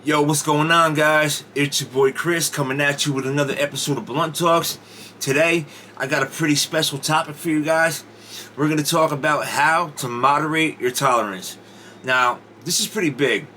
Yo, what's going on, guys? It's your boy Chris coming at you with another episode of Blunt Talks. Today, I got a pretty special topic for you guys. We're going to talk about how to moderate your tolerance. Now, this is pretty big.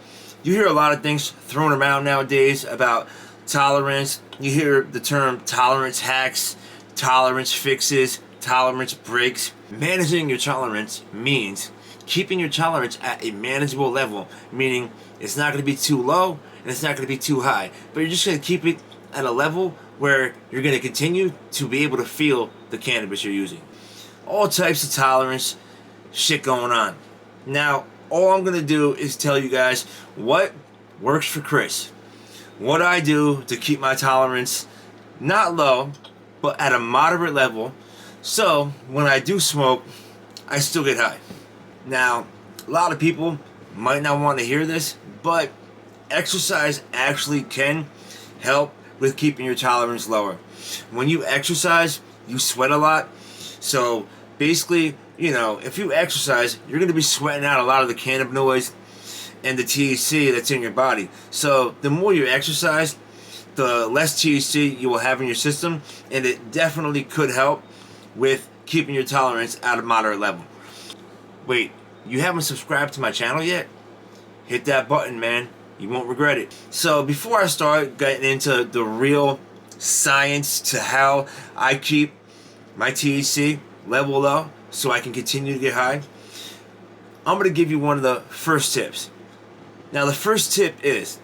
You hear a lot of things thrown around nowadays about tolerance. You hear the term tolerance hacks, tolerance fixes, tolerance breaks. Managing your tolerance means keeping your tolerance at a manageable level, meaning it's not going to be too low and it's not going to be too high, but you're just going to keep it at a level where you're going to continue to be able to feel the cannabis you're using. All types of tolerance shit going on. Now, all I'm going to do is tell you guys what works for Chris, what I do to keep my tolerance not low, but at a moderate level, so when I do smoke, I still get high. Now, a lot of people might not want to hear this, but exercise actually can help with keeping your tolerance lower. When you exercise, you sweat a lot. So basically, if you exercise, you're going to be sweating out a lot of the cannabinoids and the THC that's in your body. So the more you exercise, the less THC you will have in your system, and it definitely could help with keeping your tolerance at a moderate level. Wait, you haven't subscribed to my channel yet? Hit that button, man. You won't regret it. So before I start getting into the real science to how I keep my THC level low so I can continue to get high, I'm going to give you one of the first tips. Now, the first tip is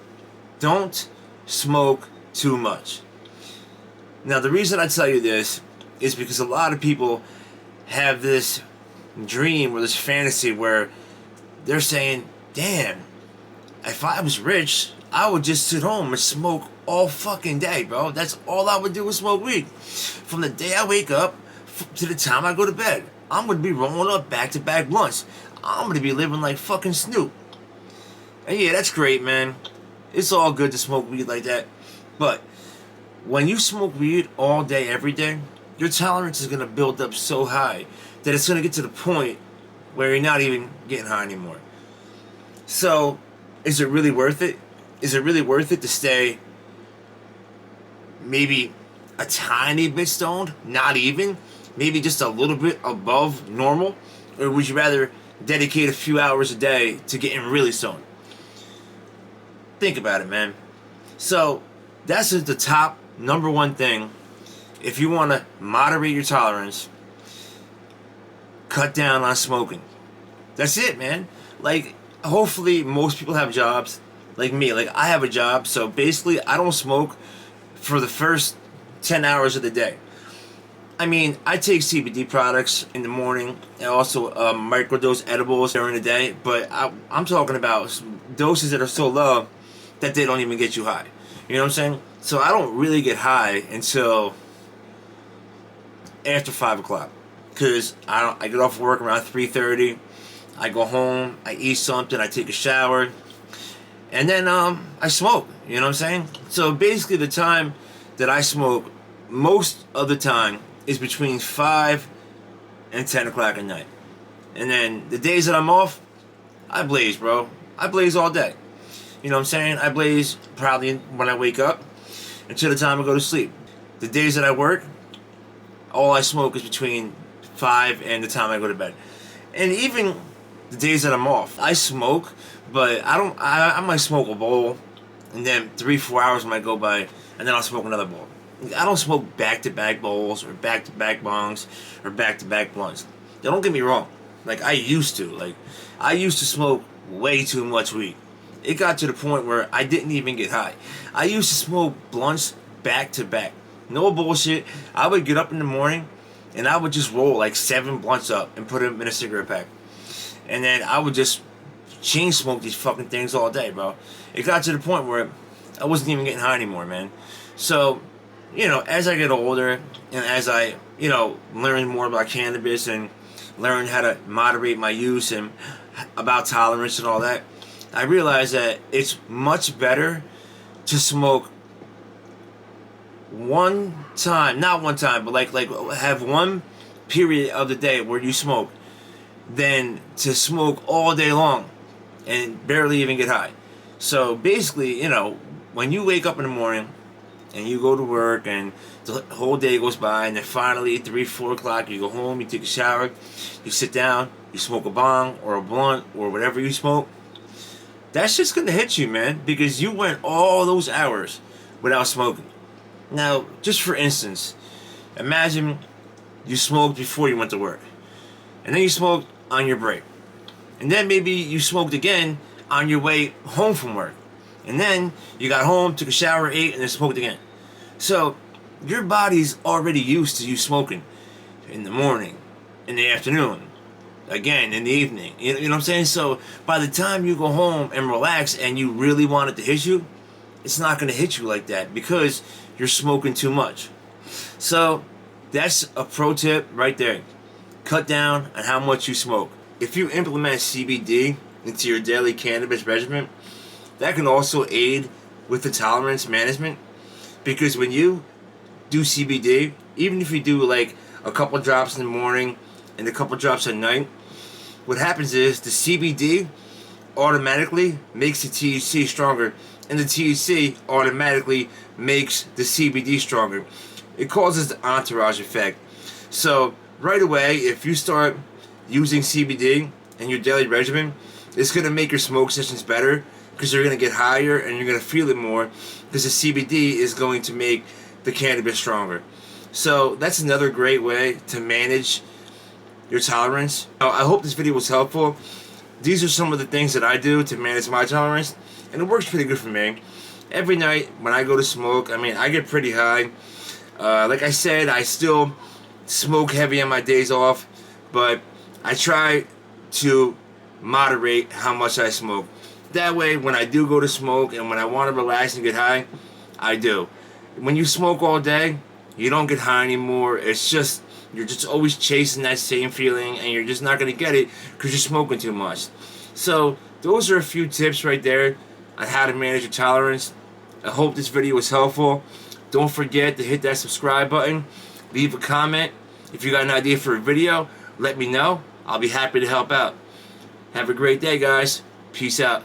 don't smoke too much. Now, the reason I tell you this is because a lot of people have this dream or this fantasy where they're saying, damn, if I was rich, I would just sit home and smoke all fucking day, bro. That's all I would do is smoke weed. From the day I wake up to the time I go to bed, I'm going to be rolling up back-to-back blunts. I'm going to be living like fucking Snoop. And yeah, that's great, man. It's all good to smoke weed like that. But when you smoke weed all day, every day, your tolerance is going to build up so high that it's going to get to the point where you're not even getting high anymore. So, is it really worth it? Is it really worth it to stay maybe a tiny bit stoned? Not even? Maybe just a little bit above normal? Or would you rather dedicate a few hours a day to getting really stoned? Think about it, man. So, that's just the top number one thing. If you want to moderate your tolerance, cut down on smoking. That's it, man. Like, hopefully most people have jobs like me. Like, I have a job, so basically I don't smoke for the first 10 hours of the day. I mean, I take CBD products in the morning and also microdose edibles during the day, but I'm talking about doses that are so low that they don't even get you high. You know what I'm saying? So I don't really get high until after 5 o'clock, because I get off work around 3:30. I go home, I eat something, I take a shower, and then I smoke. You know what I'm saying? So basically, the time that I smoke most of the time is between 5 and 10 o'clock at night. And then the days that I'm off, I blaze, bro. I blaze all day. You know what I'm saying? I blaze probably when I wake up until the time I go to sleep. The days that I work, all I smoke is between 5 and the time I go to bed. And even the days that I'm off, I smoke, but I might smoke a bowl, and then 3-4 hours might go by, and then I'll smoke another bowl. I don't smoke back-to-back bowls, or back-to-back bongs, or back-to-back blunts. Now, don't get me wrong. Like, I used to smoke way too much weed. It got to the point where I didn't even get high. I used to smoke blunts back-to-back. No bullshit. I would get up in the morning, and I would just roll like 7 blunts up and put them in a cigarette pack. And then I would just chain smoke these fucking things all day, bro. It got to the point where I wasn't even getting high anymore, man. So, as I get older and as I, learn more about cannabis and learn how to moderate my use and about tolerance and all that, I realized that it's much better to smoke not one time, but like have one period of the day where you smoke, than to smoke all day long and barely even get high. So basically, when you wake up in the morning and you go to work and the whole day goes by, and then finally 3, 4 o'clock you go home, you take a shower, you sit down, you smoke a bong or a blunt or whatever you smoke, that's just gonna hit you, man, because you went all those hours without smoking. Now, just for instance, imagine you smoked before you went to work, and then you smoked on your break, and then maybe you smoked again on your way home from work, and then you got home, took a shower, ate, and then smoked again. So your body's already used to you smoking in the morning, in the afternoon, again in the evening. You know what I'm saying? So by the time you go home and relax and you really want it to hit you, it's not going to hit you like that because you're smoking too much. So that's a pro tip right there. Cut down on how much you smoke. If you implement CBD into your daily cannabis regimen, that can also aid with the tolerance management, because when you do CBD, even if you do like a couple drops in the morning and a couple drops at night, what happens is the CBD automatically makes the THC stronger, and the THC automatically makes the CBD stronger. It causes the entourage effect. So right away, if you start using CBD in your daily regimen, it's going to make your smoke sessions better, because you're going to get higher and you're going to feel it more, because the CBD is going to make the cannabis stronger. So that's another great way to manage your tolerance. I hope this video was helpful. These are some of the things that I do to manage my tolerance, and it works pretty good for me. Every night when I go to smoke, I get pretty high. Like I said, I still smoke heavy on my days off, but I try to moderate how much I smoke. That way, when I do go to smoke and when I want to relax and get high, I do. When you smoke all day, you don't get high anymore. It's just, you're just always chasing that same feeling, and you're just not going to get it because you're smoking too much. So those are a few tips right there on how to manage your tolerance. I hope this video was helpful. Don't forget to hit that subscribe button. Leave a comment. If you got an idea for a video, let me know. I'll be happy to help out. Have a great day, guys. Peace out.